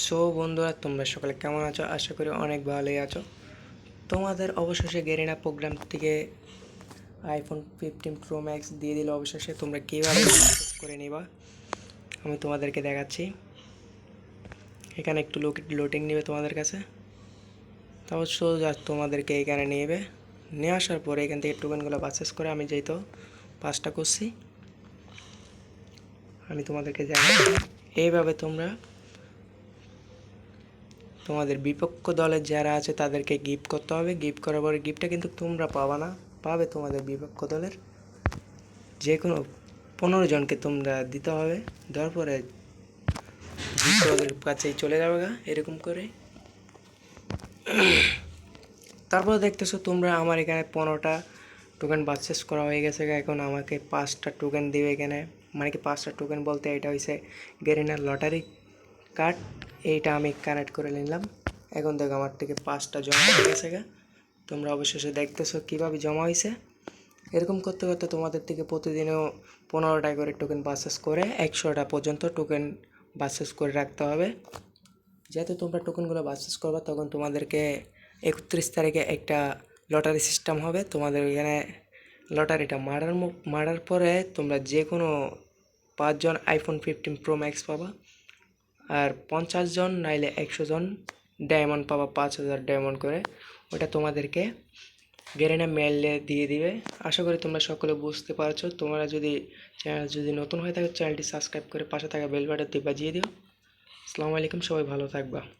So বন্ধুরা, তোমরা সকালে কেমন আছো? আশা করি অনেক ভালোই আছো। তোমাদের অবশেষে গেরিনা প্রোগ্রাম থেকে আইফোন 15 Pro Max দিয়ে দিল। অবশেষে তোমরা কীভাবে পারচেস করে নিবা আমি তোমাদেরকে দেখাচ্ছি। এখানে একটু লোডিং নেবে তোমাদের কাছে, তারপর সোজা তোমাদেরকে এখানে নিয়ে আসার পরে এখান থেকে টোকেনগুলো পারচেস করে আমি যেহেতু 5টা করছি আমি তোমাদেরকে দেখাচ্ছি। এইভাবে তোমরা তোমাদের বিপক্ষ দলের যারা আছে তাদেরকে গিফট করতে হবে। গিফট করার পরে গিফটটা কিন্তু তোমরা পাবা না, পাবে তোমাদের বিপক্ষ দলের যে কোনো 15 জনকে তোমরা দিতে হবে। দেওয়ার পরে ওদের কাছেই চলে যাবে এরকম করে। তারপর দেখতেছো তোমরা আমার এখানে 15টা টোকেন পারচেস করা হয়ে গেছে। এখন আমাকে 5টা টোকেন দিবে এখানে, মানে কি 5টা টোকেন বলতে এটা হয়েছে গেরিনার লটারি কার্ড। এইটা আমি কানেক্ট করে নিলাম। এখন দেখো আমার থেকে 5টা জমা হয়ে গেছে। তোমরা অবশেষে দেখতেছো কীভাবে জমা হয়েছে। এরকম করতে করতে তোমাদের থেকে প্রতিদিনও 15টা করে টোকেন পারচেস করে 100টা পর্যন্ত টোকেন পারচেস করে রাখতে হবে। যেহেতু তোমরা টোকেনগুলো পারচেস করবে তখন তোমাদেরকে 31 তারিখে একটা লটারি সিস্টেম হবে। তোমাদের এখানে লটারিটা মারার পরে তোমরা যে কোনো 5 জন আইফোন 15 Pro Max পাবা, আর 50 জন নাইলে 100 জন ডায়মন্ড পাবা, 5000 ডায়মন্ড করে। ওটা তোমাদেরকে গেরিনা মেইলে দিয়ে দিবে। আশা করি তোমরা সকলে বুঝতে পারছো। তোমরা যদি নতুন হয়ে থাকে চ্যানেলটি সাবস্ক্রাইব করে পাশে থাকা বেল বাটনটি বাজিয়ে দিও। আসসালামু আলাইকুম, সবাই ভালো থাকবা।